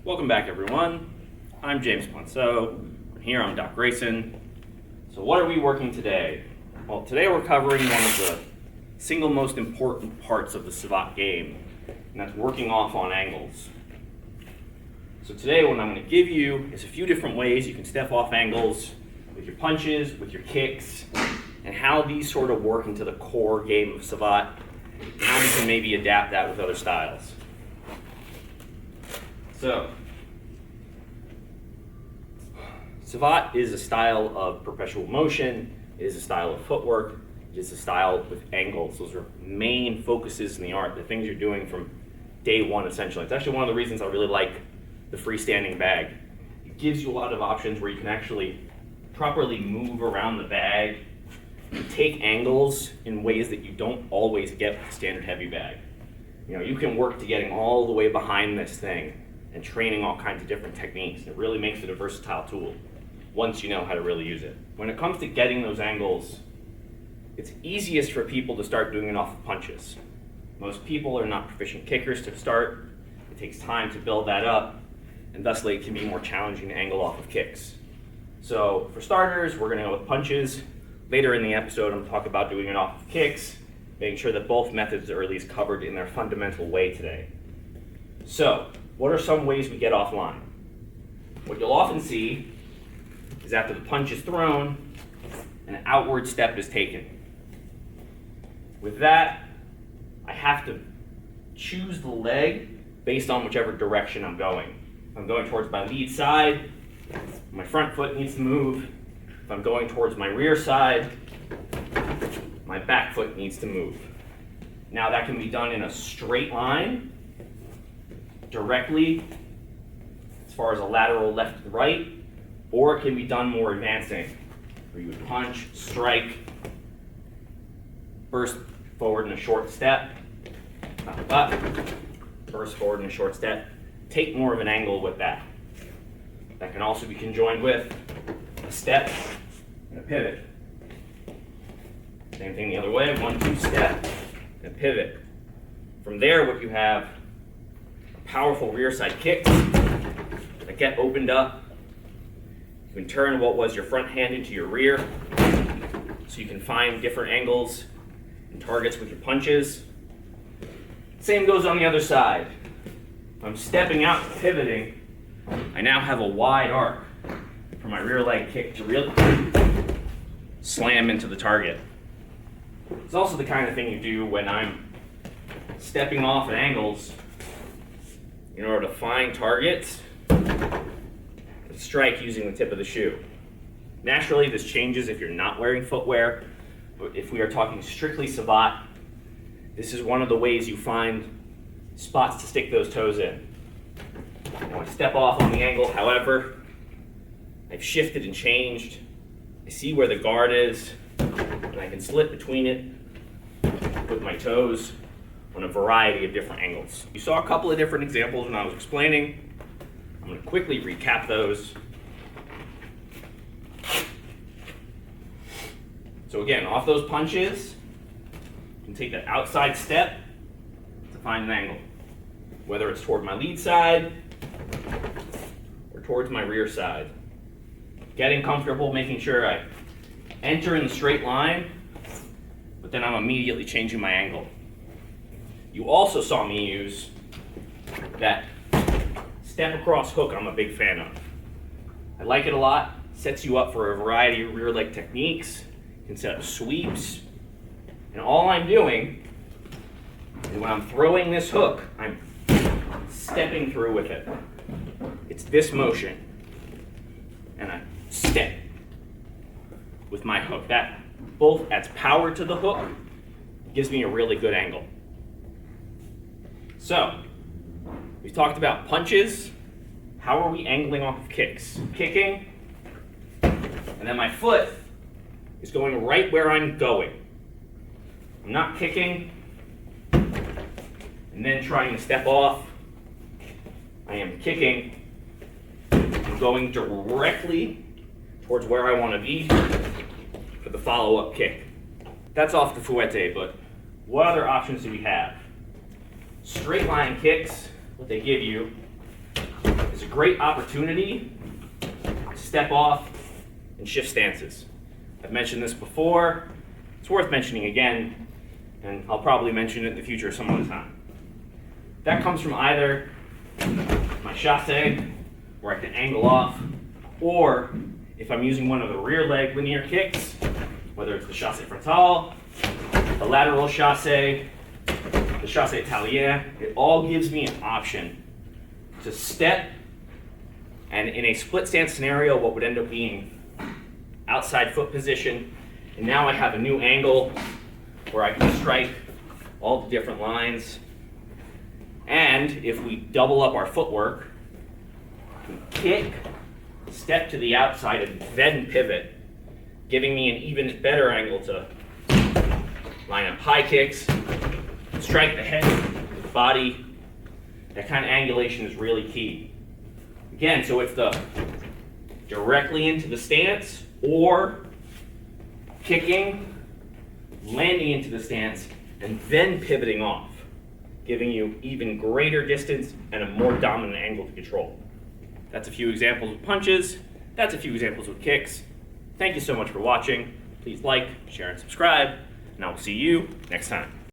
Welcome back, everyone. I'm James Ponceau. Here I'm Dr-Grayson. So what are we working today? Well, today we're covering one of the single most important parts of the Savate game, and that's working off on angles. So today what I'm going to give you is a few different ways you can step off angles with your punches, with your kicks, and how these sort of work into the core game of Savate, and how we can maybe adapt that with other styles. So, Savate is a style of perpetual motion, it is a style of footwork, it is a style with angles. Those are main focuses in the art, the things you're doing from day one essentially. It's actually one of the reasons I really like the freestanding bag. It gives you a lot of options where you can actually properly move around the bag and take angles in ways that you don't always get with a standard heavy bag. You know, you can work to getting all the way behind this thing and training all kinds of different techniques. It really makes it a versatile tool once you know how to really use it. When it comes to getting those angles, it's easiest for people to start doing it off of punches. Most people are not proficient kickers to start. It takes time to build that up, and thusly it can be more challenging to angle off of kicks. So for starters, we're gonna go with punches. Later in the episode, I'm gonna talk about doing it off of kicks, making sure that both methods are at least covered in their fundamental way today. So, what are some ways we get offline? What you'll often see is after the punch is thrown, an outward step is taken. With that, I have to choose the leg based on whichever direction I'm going. If I'm going towards my lead side, my front foot needs to move. If I'm going towards my rear side, my back foot needs to move. Now that can be done in a straight line, directly, as far as a lateral left to right, or it can be done more advancing, where you would punch, strike, burst forward in a short step, up, burst forward in a short step, take more of an angle with that. That can also be conjoined with a step and a pivot. Same thing the other way, 1-2 step and a pivot. From there, what you have, powerful rear side kicks that get opened up. You can turn what was your front hand into your rear, so you can find different angles and targets with your punches. Same goes on the other side. If I'm stepping out and pivoting, I now have a wide arc for my rear leg kick to really slam into the target. It's also the kind of thing you do when I'm stepping off at angles in order to find targets and strike using the tip of the shoe. Naturally, this changes if you're not wearing footwear, but if we are talking strictly Savate, this is one of the ways you find spots to stick those toes in. Now I step off on the angle, however, I've shifted and changed. I see where the guard is, and I can slip between it with my toes on a variety of different angles. You saw a couple of different examples when I was explaining. I'm going to quickly recap those. So again, off those punches, you can take that outside step to find an angle, whether it's toward my lead side or towards my rear side. Getting comfortable, making sure I enter in the straight line, but then I'm immediately changing my angle. You also saw me use that step across hook I'm a big fan of. I like it a lot. Sets you up for a variety of rear leg techniques. You can set up sweeps. And all I'm doing is when I'm throwing this hook, I'm stepping through with it. It's this motion. And I step with my hook. That both adds power to the hook, gives me a really good angle. So, we talked about punches. How are we angling off of kicks? Kicking, and then my foot is going right where I'm going. I'm not kicking and then trying to step off. I am kicking and going directly towards where I want to be for the follow-up kick. That's off the fouette, but what other options do we have? Straight line kicks, what they give you is great opportunity to step off and shift stances. I've mentioned this before. It's worth mentioning again, and I'll probably mention it in the future some other time. That comes from either my chasse, where I can angle off, or if I'm using one of the rear leg linear kicks, whether it's the chasse frontal, the lateral chasse, the chasse italien, it all gives me an option to step, and in a split stance scenario, what would end up being outside foot position, and now I have a new angle where I can strike all the different lines. And if we double up our footwork, we kick, step to the outside, and then pivot, giving me an even better angle to line up high kicks, strike the head, the body. That kind of angulation is really key. Again, so it's the directly into the stance or kicking, landing into the stance, and then pivoting off, giving you even greater distance and a more dominant angle to control. That's a few examples with punches. That's a few examples with kicks. Thank you so much for watching. Please like, share, and subscribe, and I will see you next time.